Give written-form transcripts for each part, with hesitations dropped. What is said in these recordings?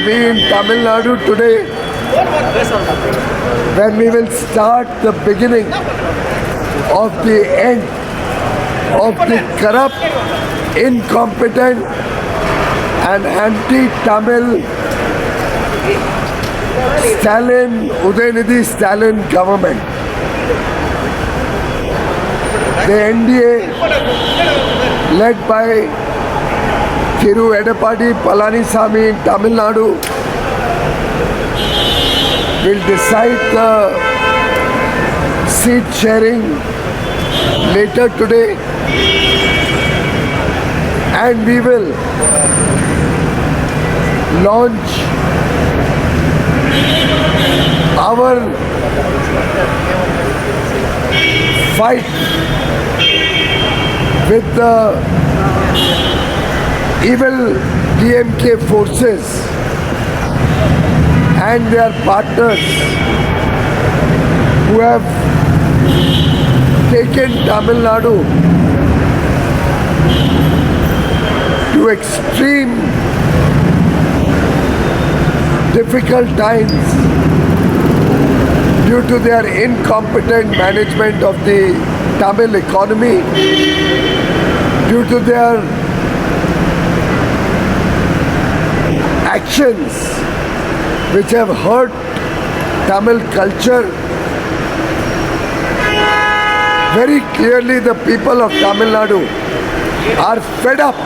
be in Tamil Nadu today when we will start the beginning of the end of the corrupt, incompetent and anti-Tamil Udayanidhi Stalin government. The NDA led by Thiru Edappadi Palanisamy in Tamil Nadu will decide the seat sharing later today, and we will launch our fight with the evil DMK forces and their partners who have taken Tamil Nadu to extreme difficult times due to their incompetent management of the Tamil economy, due to their actions which have hurt Tamil culture. Very clearly the people of Tamil Nadu are fed up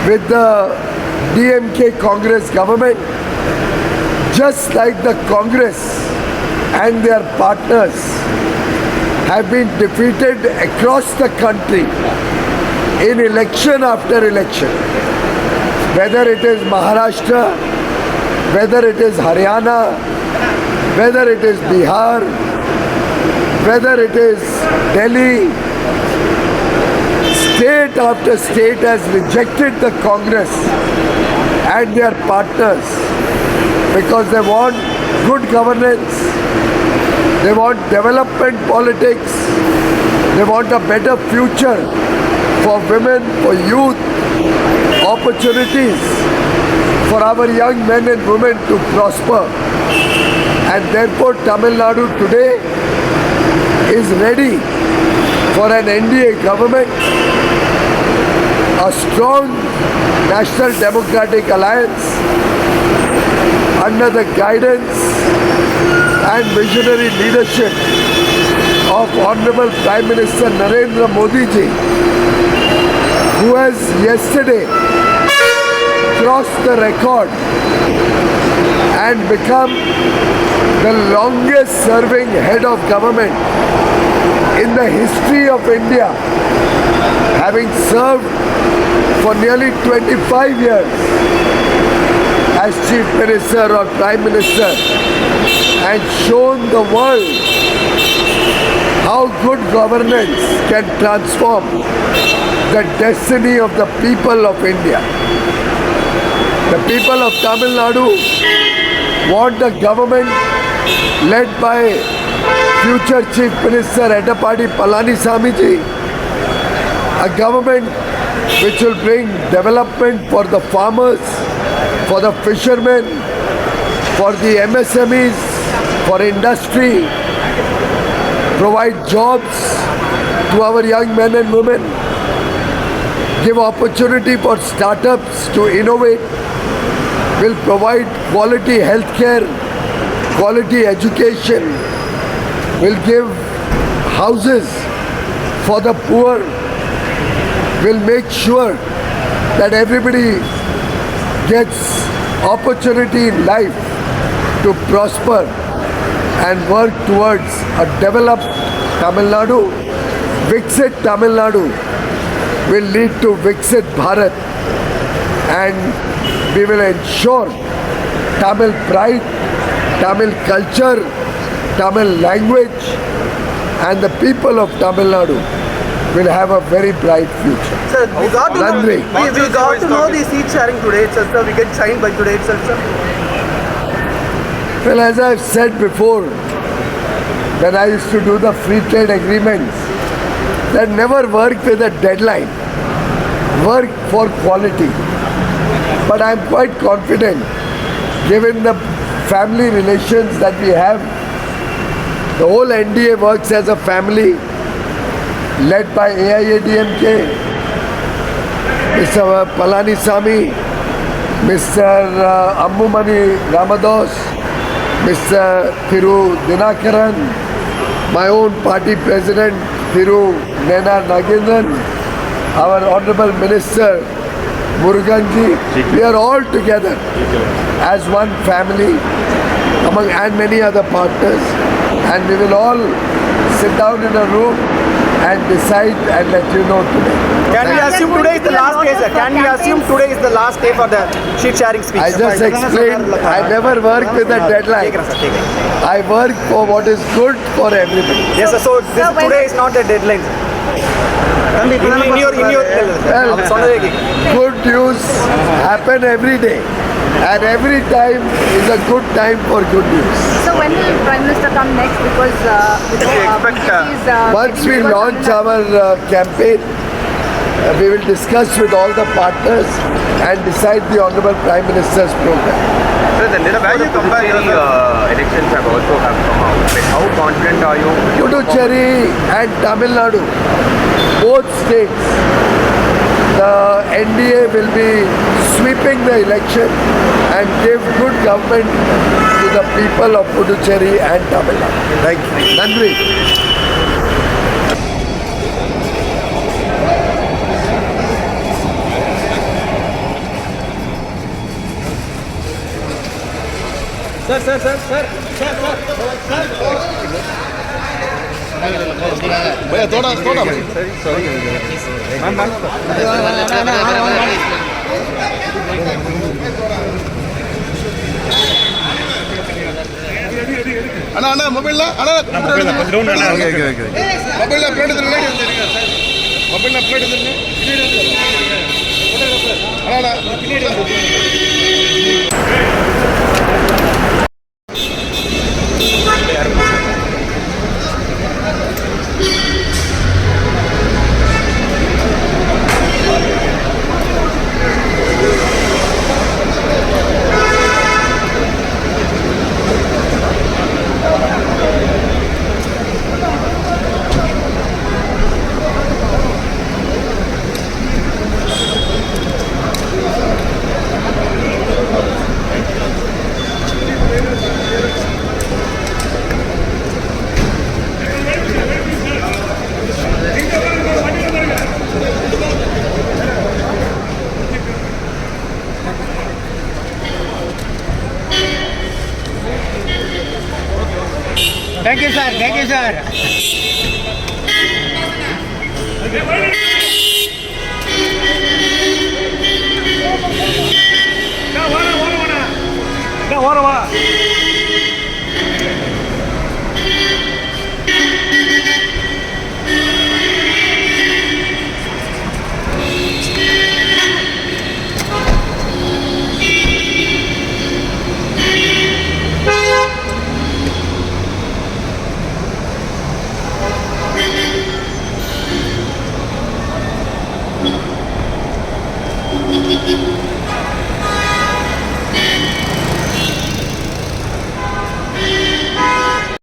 with the DMK Congress government, just like the Congress and their partners have been defeated across the country in election after election. Whether it is Maharashtra, whether it is Haryana, whether it is Bihar, whether it is Delhi, state after state has rejected the Congress and their partners because they want good governance, they want development politics, they want a better future for women, for youth, opportunities for our young men and women to prosper. And therefore Tamil Nadu today is ready for an NDA government, a strong National Democratic Alliance under the guidance and visionary leadership of Honorable Prime Minister Narendra Modi ji, who has yesterday crossed the record and become the longest serving head of government in the history of India, having served for nearly 25 years as Chief Minister or Prime Minister and shown the world how good governance can transform the destiny of the people of India. The people of Tamil Nadu want a government led by future Chief Minister Edappadi Palanisamy ji, a government which will bring development for the farmers, for the fishermen, for the MSMEs, for industry, provide jobs to our young men and women, give opportunity for startups to innovate, will provide quality healthcare, quality education, will give houses for the poor, will make sure that everybody gets opportunity in life to prosper and work towards a developed Tamil Nadu. Viksit Tamil Nadu will lead to Viksit Bharat, and we will ensure Tamil pride, Tamil culture, Tamil language, and the people of Tamil Nadu will have a very bright future. Sir, we got to know the seat sharing today itself, sir. We get signed by today itself, sir. Well, as I've said before, when I used to do the free trade agreements, that never work with a deadline. Work for quality. But I'm quite confident, given the family relations that we have. The whole NDA works as a family, led by AIADMK, Mr. Palanisamy, Mr. Ammumani Ramados, Mr. Thiru Dinakaran, my own party president, Thiru Nena Nagendran, our Honorable Minister, Muruganji. We are all together as one family and many other partners, and we will all sit down in a room and decide and let you know today. Can we assume today is the last day, sir? Can we assume today is the last day for the sheet sharing speech? I just explained, I never work with a deadline. I work for what is good for everybody. Yes, sir. So today is not a deadline, sir. Well, good news happen every day, and every time is a good time for good news. So when will Prime Minister come next? Because BJP is, Once we launch our campaign, we will discuss with all the partners and decide the Honorable Prime Minister's program. Sir, the Puducherry elections have also come out. Like, how confident are you? Puducherry and Tamil Nadu, both states, the NDA will be sweeping the election and give good government to the people of Puducherry and Tamil Nadu. Thank you. Nandri. भैया थोड़ा थोड़ा भाई அண்ணா அண்ணா மொபைல்ல அண்ணா மொபைல்ல plate எடுத்துருங்க மொபைல்ல plate எடுத்துருங்க அண்ணா Thank you, sir. Thank you, sir.